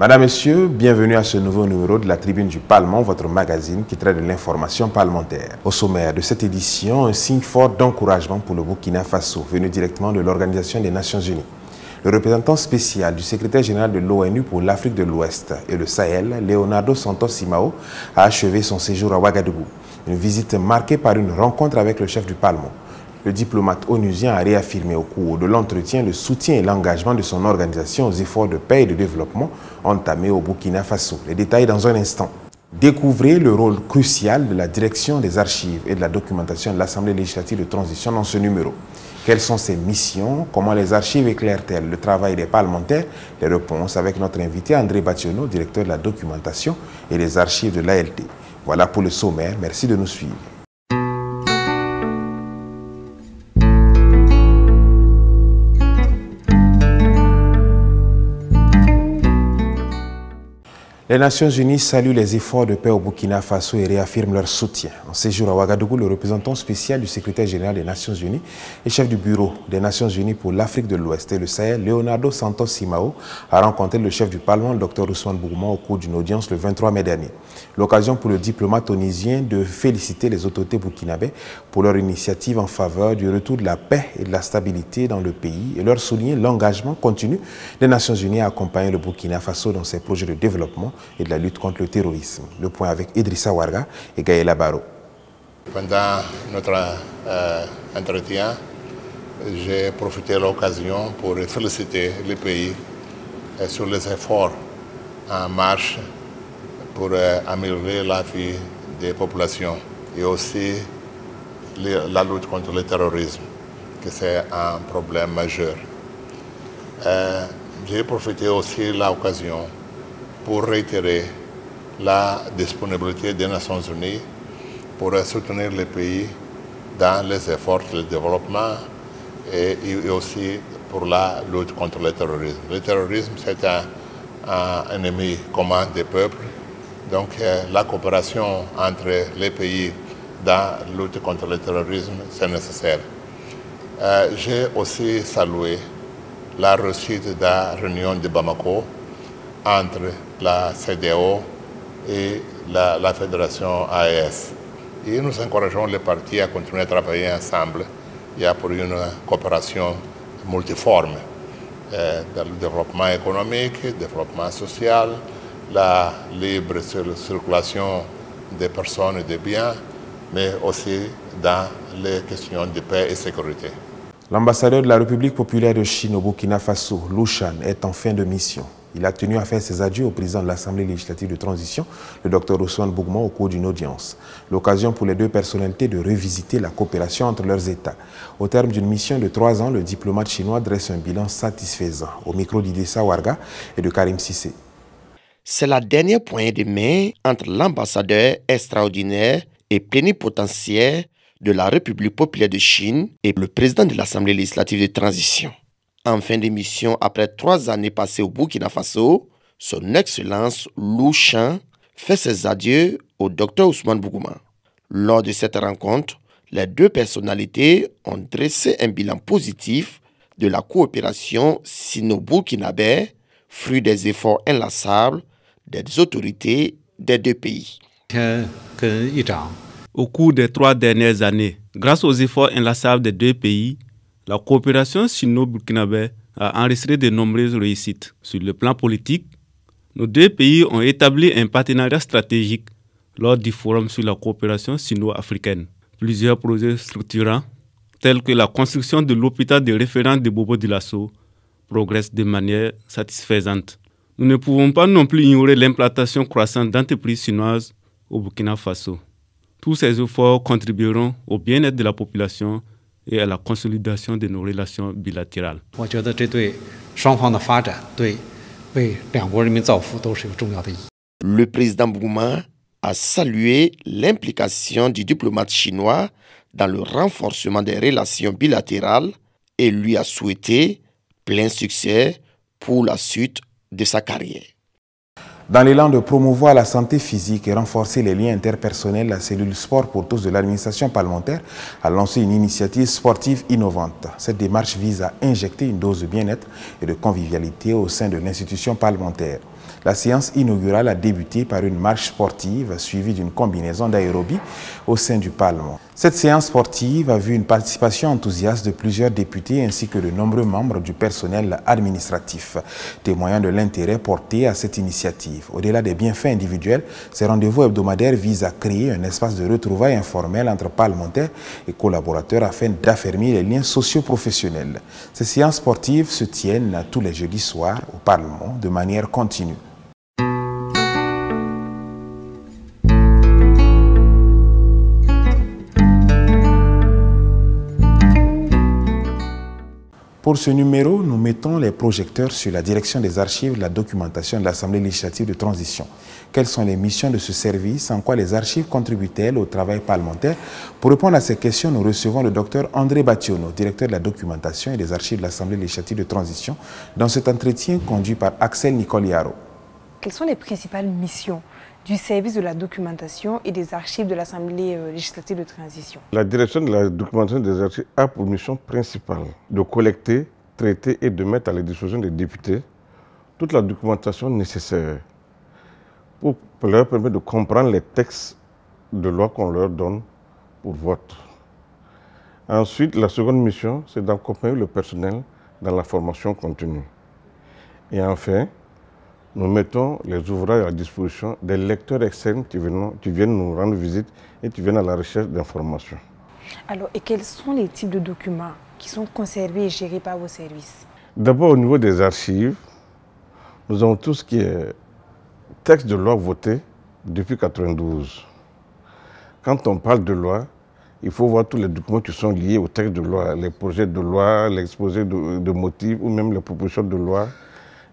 Madame, Messieurs, bienvenue à ce nouveau numéro de la Tribune du Parlement, votre magazine qui traite de l'information parlementaire. Au sommaire de cette édition, un signe fort d'encouragement pour le Burkina Faso, venu directement de l'Organisation des Nations Unies. Le représentant spécial du secrétaire général de l'ONU pour l'Afrique de l'Ouest et le Sahel, Leonardo Santos Simao, a achevé son séjour à Ouagadougou. Une visite marquée par une rencontre avec le chef du Parlement. Le diplomate onusien a réaffirmé au cours de l'entretien le soutien et l'engagement de son organisation aux efforts de paix et de développement entamés au Burkina Faso. Les détails dans un instant. Découvrez le rôle crucial de la direction des archives et de la documentation de l'Assemblée législative de transition dans ce numéro. Quelles sont ses missions? Comment les archives éclairent-elles le travail des parlementaires? Les réponses avec notre invité André Bationo, directeur de la documentation et des archives de l'ALT. Voilà pour le sommaire. Merci de nous suivre. Les Nations Unies saluent les efforts de paix au Burkina Faso et réaffirment leur soutien. En séjour à Ouagadougou, le représentant spécial du secrétaire général des Nations Unies et chef du bureau des Nations Unies pour l'Afrique de l'Ouest et le Sahel, Leonardo Santos Simao, a rencontré le chef du Parlement, le Dr Ousmane Bougouma, au cours d'une audience le 23 mai dernier. L'occasion pour le diplomate onusien de féliciter les autorités burkinabées pour leur initiative en faveur du retour de la paix et de la stabilité dans le pays et leur souligner l'engagement continu des Nations Unies à accompagner le Burkina Faso dans ses projets de développement et de la lutte contre le terrorisme. Le point avec Idrissa Warga et Gaëla Baro. Pendant notre entretien, j'ai profité de l'occasion pour féliciter le pays sur les efforts en marche pour améliorer la vie des populations et aussi la lutte contre le terrorisme, que c'est un problème majeur. J'ai profité aussi de l'occasion pour réitérer la disponibilité des Nations Unies pour soutenir les pays dans les efforts de développement et aussi pour la lutte contre le terrorisme. Le terrorisme, c'est un ennemi commun des peuples, donc la coopération entre les pays dans la lutte contre le terrorisme, c'est nécessaire. J'ai aussi salué la réussite de la réunion de Bamako entre la CEDEAO et la Fédération AES. Et nous encourageons les partis à continuer à travailler ensemble et pour une coopération multiforme dans le développement économique, le développement social, la libre circulation des personnes et des biens, mais aussi dans les questions de paix et sécurité. L'ambassadeur de la République populaire de Chine au Burkina Faso, Lu Shan, est en fin de mission. Il a tenu à faire ses adieux au président de l'Assemblée législative de transition, le Dr Ousmane Bougouma, au cours d'une audience. L'occasion pour les deux personnalités de revisiter la coopération entre leurs États. Au terme d'une mission de 3 ans, le diplomate chinois dresse un bilan satisfaisant. Au micro d'Idrissa Warga et de Karim Sissé. C'est la dernière poignée de main entre l'ambassadeur extraordinaire et plénipotentiaire de la République populaire de Chine et le président de l'Assemblée législative de transition. En fin d'émission, après 3 années passées au Burkina Faso, son Excellence Lu Shan fait ses adieux au Dr Ousmane Bougouma. Lors de cette rencontre, les deux personnalités ont dressé un bilan positif de la coopération sino-burkinabé, fruit des efforts inlassables des autorités des deux pays. Au cours des 3 dernières années, grâce aux efforts inlassables des deux pays, la coopération sino-burkinabé a enregistré de nombreuses réussites. Sur le plan politique, nos deux pays ont établi un partenariat stratégique lors du Forum sur la coopération sino-africaine. Plusieurs projets structurants, tels que la construction de l'hôpital de référence de Bobo-Dioulasso, progressent de manière satisfaisante. Nous ne pouvons pas non plus ignorer l'implantation croissante d'entreprises chinoises au Burkina Faso. Tous ces efforts contribueront au bien-être de la population et à la consolidation de nos relations bilatérales. Le président Bougouma a salué l'implication du diplomate chinois dans le renforcement des relations bilatérales et lui a souhaité plein succès pour la suite de sa carrière. Dans l'élan de promouvoir la santé physique et renforcer les liens interpersonnels, la cellule sport pour tous de l'administration parlementaire a lancé une initiative sportive innovante. Cette démarche vise à injecter une dose de bien-être et de convivialité au sein de l'institution parlementaire. La séance inaugurale a débuté par une marche sportive suivie d'une combinaison d'aérobie au sein du Parlement. Cette séance sportive a vu une participation enthousiaste de plusieurs députés ainsi que de nombreux membres du personnel administratif, témoignant de l'intérêt porté à cette initiative. Au-delà des bienfaits individuels, ces rendez-vous hebdomadaires visent à créer un espace de retrouvailles informel entre parlementaires et collaborateurs afin d'affermir les liens socio-professionnels. Ces séances sportives se tiennent tous les jeudis soirs au Parlement de manière continue. Pour ce numéro, nous mettons les projecteurs sur la direction des archives et de la documentation de l'Assemblée législative de transition. Quelles sont les missions de ce service? En quoi les archives contribuent-elles au travail parlementaire? Pour répondre à ces questions, nous recevons le docteur André Bationo, directeur de la documentation et des archives de l'Assemblée législative de transition, dans cet entretien conduit par Axel Nicoliaro. Quelles sont les principales missions du service de la documentation et des archives de l'Assemblée législative de transition? La direction de la documentation des archives a pour mission principale de collecter, traiter et de mettre à la disposition des députés toute la documentation nécessaire pour leur permettre de comprendre les textes de loi qu'on leur donne pour vote. Ensuite, la seconde mission, c'est d'accompagner le personnel dans la formation continue. Et enfin, nous mettons les ouvrages à disposition des lecteurs externes qui viennent nous rendre visite et qui viennent à la recherche d'informations. Alors, et quels sont les types de documents qui sont conservés et gérés par vos services? D'abord, au niveau des archives, nous avons tout ce qui est texte de loi voté depuis 1992. Quand on parle de loi, il faut voir tous les documents qui sont liés au texte de loi, les projets de loi, l'exposé de motifs ou même les propositions de loi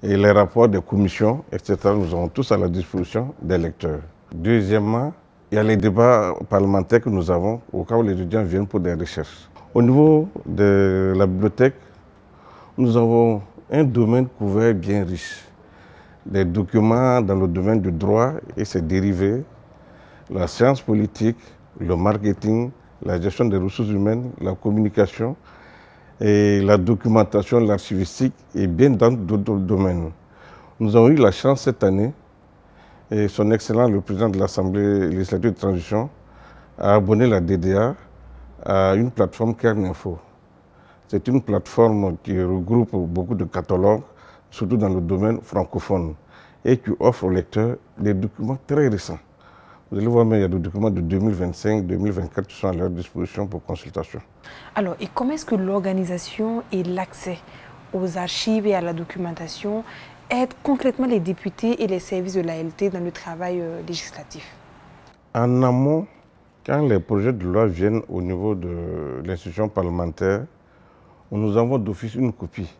et les rapports des commissions, etc. Nous avons tous à la disposition des lecteurs. Deuxièmement, il y a les débats parlementaires que nous avons au cas où les étudiants viennent pour des recherches. Au niveau de la bibliothèque, nous avons un domaine couvert bien riche. Des documents dans le domaine du droit et ses dérivés, la science politique, le marketing, la gestion des ressources humaines, la communication et la documentation, l'archivistique et bien dans d'autres domaines. Nous avons eu la chance cette année, et son Excellence le Président de l'Assemblée législative de transition a abonné la DDA à une plateforme Kerninfo. C'est une plateforme qui regroupe beaucoup de catalogues, surtout dans le domaine francophone, et qui offre aux lecteurs des documents très récents. Vous allez voir, mais il y a des documents de 2025, 2024 qui sont à leur disposition pour consultation. Alors, et comment est-ce que l'organisation et l'accès aux archives et à la documentation aident concrètement les députés et les services de l'ALT dans le travail législatif? En amont, quand les projets de loi viennent au niveau de l'institution parlementaire, on nous envoie d'office une copie.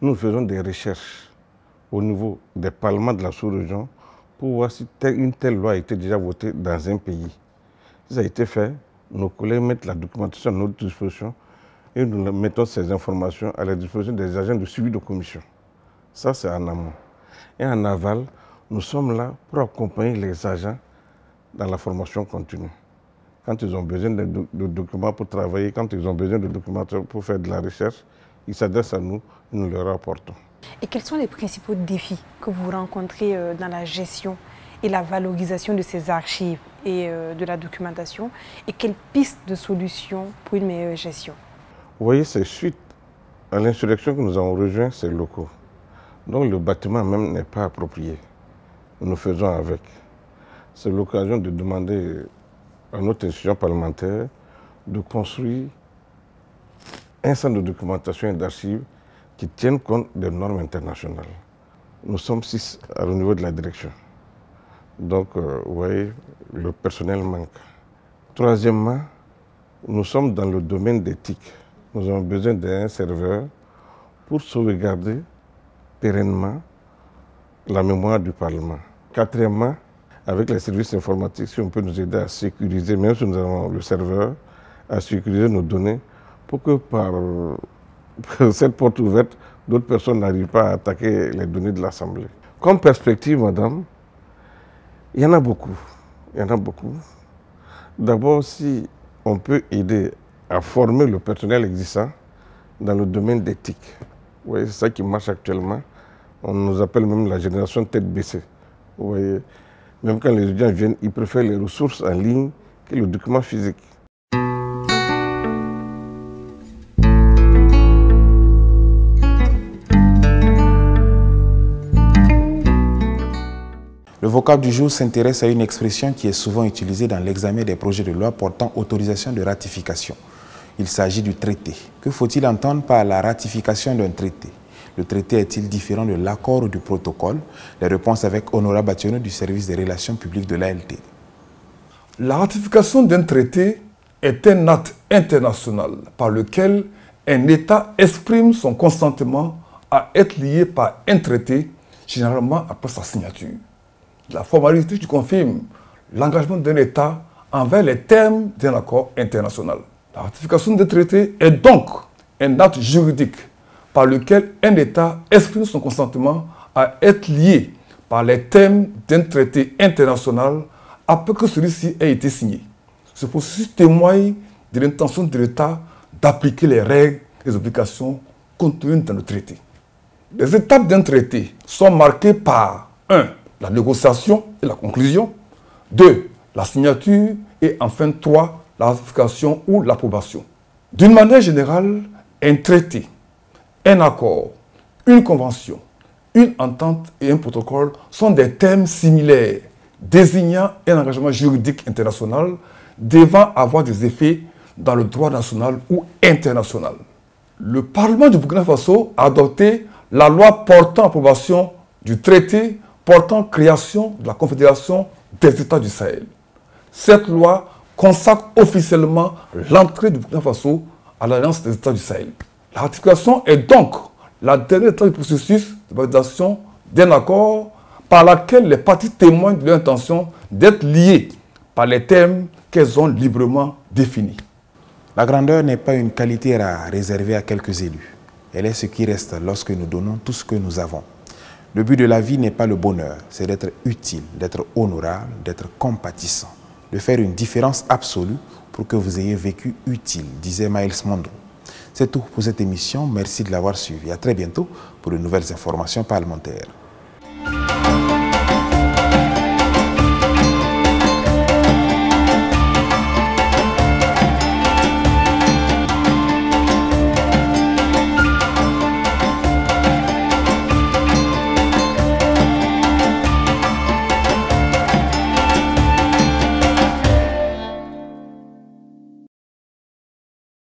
Nous faisons des recherches au niveau des parlements de la sous-région pour voir si une telle loi a été déjà votée dans un pays. Si ça a été fait, nos collègues mettent la documentation à notre disposition et nous mettons ces informations à la disposition des agents de suivi de commission. Ça, c'est en amont. Et en aval, nous sommes là pour accompagner les agents dans la formation continue. Quand ils ont besoin de documents pour travailler, quand ils ont besoin de documents pour faire de la recherche, ils s'adressent à nous et nous leur apportons. Et quels sont les principaux défis que vous rencontrez dans la gestion et la valorisation de ces archives et de la documentation? Et quelles pistes de solutions pour une meilleure gestion? Vous voyez, c'est suite à l'insurrection que nous avons rejoint ces locaux. Donc le bâtiment même n'est pas approprié. Nous faisons avec. C'est l'occasion de demander à notre institution parlementaire de construire un centre de documentation et d'archives qui tiennent compte des normes internationales. Nous sommes 6 au niveau de la direction. Donc, vous voyez, le personnel manque. Troisièmement, nous sommes dans le domaine d'éthique. Nous avons besoin d'un serveur pour sauvegarder pérennement la mémoire du Parlement. Quatrièmement, avec les services informatiques, si on peut nous aider à sécuriser, même si nous avons le serveur, à sécuriser nos données pour que par cette porte ouverte, d'autres personnes n'arrivent pas à attaquer les données de l'Assemblée. Comme perspective, madame, il y en a beaucoup. Il y en a beaucoup. D'abord, si on peut aider à former le personnel existant dans le domaine d'éthique. Oui, c'est ça qui marche actuellement. On nous appelle même la génération tête baissée. Vous voyez, même quand les étudiants viennent, ils préfèrent les ressources en ligne que le document physique. Le vocable du jour s'intéresse à une expression qui est souvent utilisée dans l'examen des projets de loi portant autorisation de ratification. Il s'agit du traité. Que faut-il entendre par la ratification d'un traité? Le traité est-il différent de l'accord ou du protocole? Les réponses avec Honorable Bationo du service des relations publiques de l'ALT. La ratification d'un traité est un acte international par lequel un État exprime son consentement à être lié par un traité, généralement après sa signature. La formalité qui confirme l'engagement d'un État envers les termes d'un accord international. La ratification d'un traité est donc un acte juridique par lequel un État exprime son consentement à être lié par les termes d'un traité international après que celui-ci ait été signé. Ce processus témoigne de l'intention de l'État d'appliquer les règles et les obligations contenues dans le traité. Les étapes d'un traité sont marquées par 1. La négociation et la conclusion. 2. La signature. Et enfin 3. La ratification ou l'approbation. D'une manière générale, un traité, un accord, une convention, une entente et un protocole sont des termes similaires désignant un engagement juridique international devant avoir des effets dans le droit national ou international. Le Parlement du Burkina Faso a adopté la loi portant approbation du traité portant création de la Confédération des États du Sahel. Cette loi consacre officiellement l'entrée du Burkina Faso à l'Alliance des États du Sahel. La ratification est donc la dernière étape du processus de validation d'un accord par laquelle les parties témoignent de leur intention d'être liées par les termes qu'elles ont librement définis. La grandeur n'est pas une qualité rare réservée à quelques élus. Elle est ce qui reste lorsque nous donnons tout ce que nous avons. Le but de la vie n'est pas le bonheur, c'est d'être utile, d'être honorable, d'être compatissant, de faire une différence absolue pour que vous ayez vécu utile, disait Miles Monroe. C'est tout pour cette émission. Merci de l'avoir suivi. À très bientôt pour de nouvelles informations parlementaires.